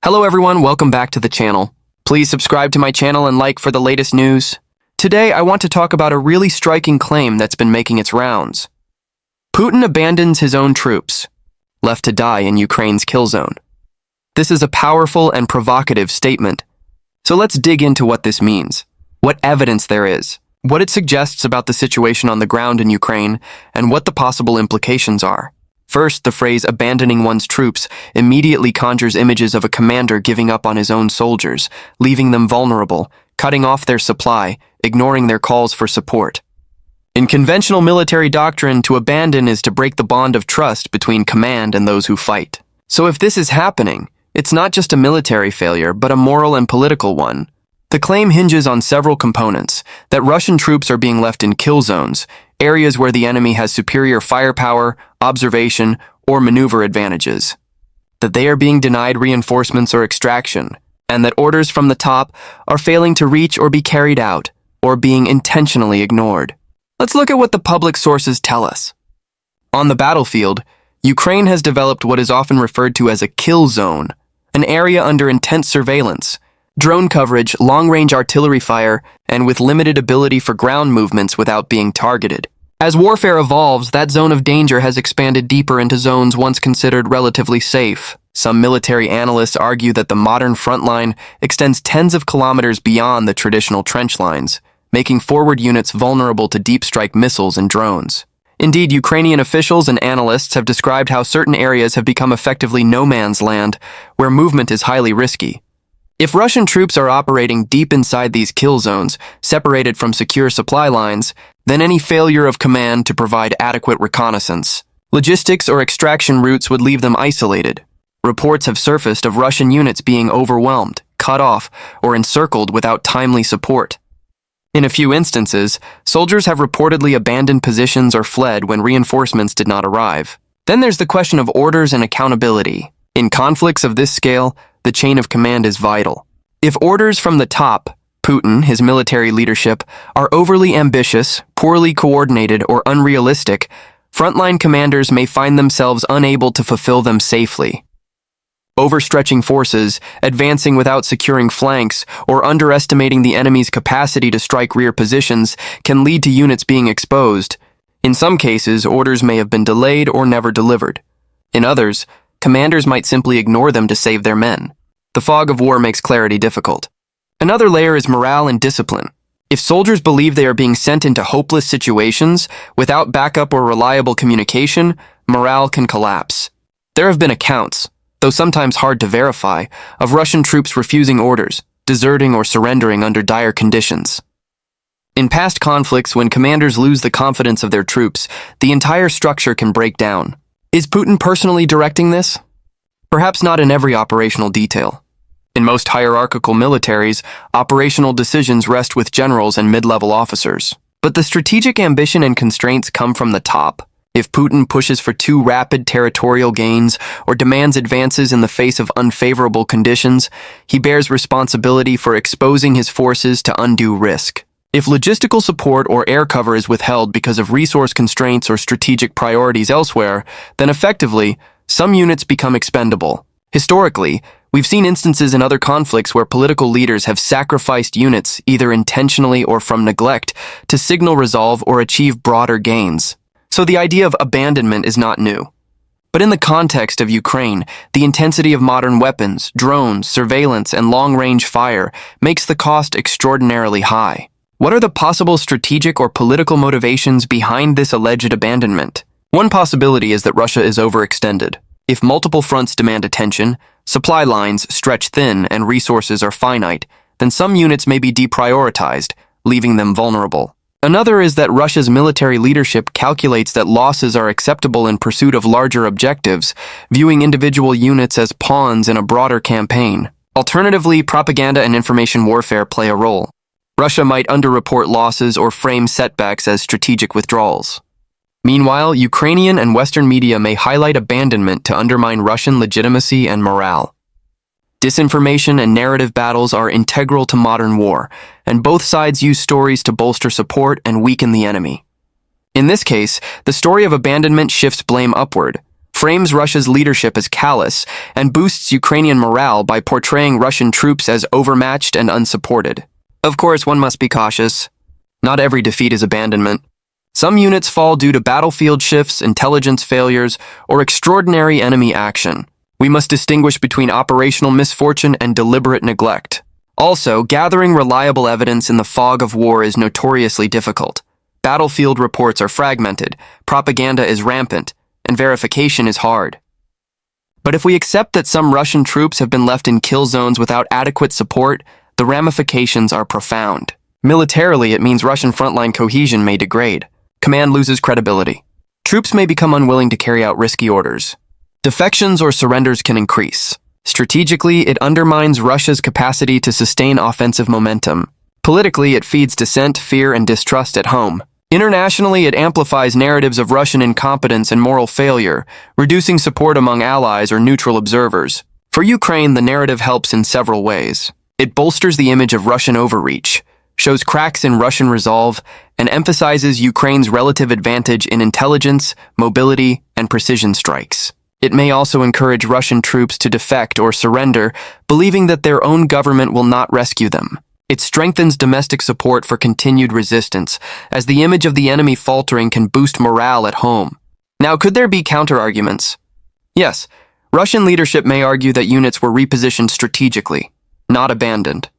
Hello everyone, welcome back to the channel. Please subscribe to my channel and like for the latest news. Today I want to talk about a really striking claim that's been making its rounds. Putin abandons his own troops, left to die in Ukraine's kill zone. This is a powerful and provocative statement. So let's dig into what this means, what evidence there is, what it suggests about the situation on the ground in Ukraine, and what the possible implications are. First, the phrase abandoning one's troops immediately conjures images of a commander giving up on his own soldiers, leaving them vulnerable, cutting off their supply, ignoring their calls for support. In conventional military doctrine, to abandon is to break the bond of trust between command and those who fight. So if this is happening, it's not just a military failure, but a moral and political one. The claim hinges on several components: that Russian troops are being left in kill zones, areas where the enemy has superior firepower, observation, or maneuver advantages; that they are being denied reinforcements or extraction, and that orders from the top are failing to reach or be carried out, or being intentionally ignored. Let's look at what the public sources tell us. On the battlefield, Ukraine has developed what is often referred to as a kill zone, an area under intense surveillance, drone coverage, long-range artillery fire, and with limited ability for ground movements without being targeted. As warfare evolves, that zone of danger has expanded deeper into zones once considered relatively safe. Some military analysts argue that the modern frontline extends tens of kilometers beyond the traditional trench lines, making forward units vulnerable to deep strike missiles and drones. Indeed, Ukrainian officials and analysts have described how certain areas have become effectively no man's land, where movement is highly risky. If Russian troops are operating deep inside these kill zones, separated from secure supply lines, then any failure of command to provide adequate reconnaissance, logistics, or extraction routes would leave them isolated. Reports have surfaced of Russian units being overwhelmed, cut off, or encircled without timely support. In a few instances, soldiers have reportedly abandoned positions or fled when reinforcements did not arrive. Then there's the question of orders and accountability. In conflicts of this scale, the chain of command is vital. If orders from the top, Putin, his military leadership, are overly ambitious, poorly coordinated, or unrealistic, frontline commanders may find themselves unable to fulfill them safely. Overstretching forces, advancing without securing flanks, or underestimating the enemy's capacity to strike rear positions can lead to units being exposed. In some cases, orders may have been delayed or never delivered. In others, commanders might simply ignore them to save their men. The fog of war makes clarity difficult. Another layer is morale and discipline. If soldiers believe they are being sent into hopeless situations without backup or reliable communication, morale can collapse. There have been accounts, though sometimes hard to verify, of Russian troops refusing orders, deserting, or surrendering under dire conditions. In past conflicts, when commanders lose the confidence of their troops, the entire structure can break down. Is Putin personally directing this? Perhaps not in every operational detail. In most hierarchical militaries, operational decisions rest with generals and mid-level officers. But the strategic ambition and constraints come from the top. If Putin pushes for too rapid territorial gains or demands advances in the face of unfavorable conditions, he bears responsibility for exposing his forces to undue risk. If logistical support or air cover is withheld because of resource constraints or strategic priorities elsewhere, then effectively, some units become expendable. Historically, we've seen instances in other conflicts where political leaders have sacrificed units, either intentionally or from neglect, to signal resolve or achieve broader gains. So the idea of abandonment is not new. But in the context of Ukraine, the intensity of modern weapons, drones, surveillance, and long-range fire makes the cost extraordinarily high. What are the possible strategic or political motivations behind this alleged abandonment? One possibility is that Russia is overextended. If multiple fronts demand attention, supply lines stretch thin, and resources are finite, then some units may be deprioritized, leaving them vulnerable. Another is that Russia's military leadership calculates that losses are acceptable in pursuit of larger objectives, viewing individual units as pawns in a broader campaign. Alternatively, propaganda and information warfare play a role. Russia might underreport losses or frame setbacks as strategic withdrawals. Meanwhile, Ukrainian and Western media may highlight abandonment to undermine Russian legitimacy and morale. Disinformation and narrative battles are integral to modern war, and both sides use stories to bolster support and weaken the enemy. In this case, the story of abandonment shifts blame upward. frames Russia's leadership as callous and boosts Ukrainian morale by portraying Russian troops as overmatched and unsupported. Of course, one must be cautious. Not every defeat is abandonment. Some units fall due to battlefield shifts, intelligence failures, or extraordinary enemy action. We must distinguish between operational misfortune and deliberate neglect. Also, gathering reliable evidence in the fog of war is notoriously difficult. Battlefield reports are fragmented, propaganda is rampant, and verification is hard. But if we accept that some Russian troops have been left in kill zones without adequate support, the ramifications are profound. Militarily, it means Russian frontline cohesion may degrade. Command loses credibility. Troops may become unwilling to carry out risky orders. Defections or surrenders can increase. Strategically, it undermines Russia's capacity to sustain offensive momentum. Politically, it feeds dissent, fear, and distrust at home. Internationally, it amplifies narratives of Russian incompetence and moral failure, reducing support among allies or neutral observers. For Ukraine, the narrative helps in several ways. It bolsters the image of Russian overreach, shows cracks in Russian resolve, and emphasizes Ukraine's relative advantage in intelligence, mobility, and precision strikes. It may also encourage Russian troops to defect or surrender, believing that their own government will not rescue them. It strengthens domestic support for continued resistance, as the image of the enemy faltering can boost morale at home. Now, could there be counter-arguments? Yes, Russian leadership may argue that units were repositioned strategically, not abandoned.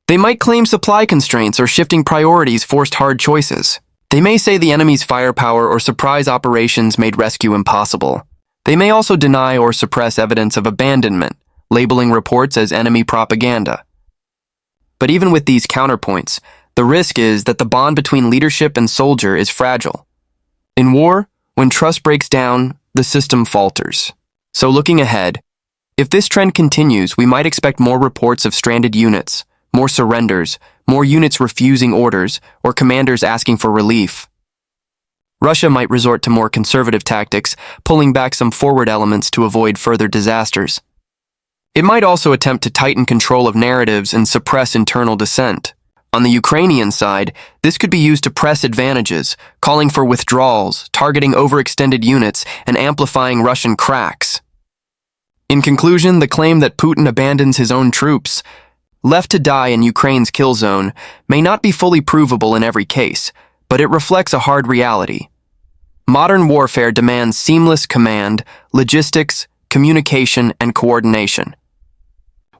They might claim supply constraints or shifting priorities forced hard choices. They may say the enemy's firepower or surprise operations made rescue impossible. They may also deny or suppress evidence of abandonment, labeling reports as enemy propaganda. But even with these counterpoints, the risk is that the bond between leadership and soldier is fragile. In war, when trust breaks down, the system falters. So looking ahead, if this trend continues, we might expect more reports of stranded units, more surrenders, more units refusing orders, or commanders asking for relief. Russia might resort to more conservative tactics, pulling back some forward elements to avoid further disasters. It might also attempt to tighten control of narratives and suppress internal dissent. On the Ukrainian side, this could be used to press advantages, calling for withdrawals, targeting overextended units, and amplifying Russian cracks. In conclusion, the claim that Putin abandons his own troops, left to die in Ukraine's kill zone, may not be fully provable in every case, but it reflects a hard reality. Modern warfare demands seamless command, logistics, communication, and coordination.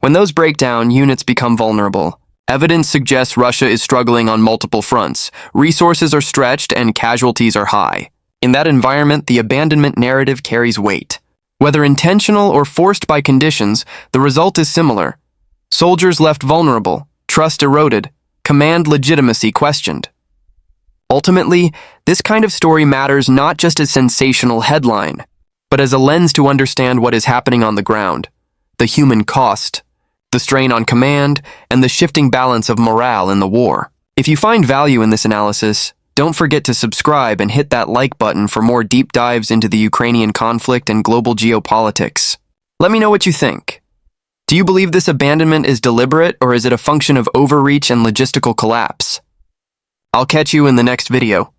When those break down, units become vulnerable. Evidence suggests Russia is struggling on multiple fronts. Resources are stretched and casualties are high. In that environment, the abandonment narrative carries weight. Whether intentional or forced by conditions, the result is similar. Soldiers left vulnerable, trust eroded, command legitimacy questioned. Ultimately, this kind of story matters not just as sensational headline, but as a lens to understand what is happening on the ground, the human cost, the strain on command, and the shifting balance of morale in the war. If you find value in this analysis, don't forget to subscribe and hit that like button for more deep dives into the Ukrainian conflict and global geopolitics. Let me know what you think. Do you believe this abandonment is deliberate, or is it a function of overreach and logistical collapse? I'll catch you in the next video.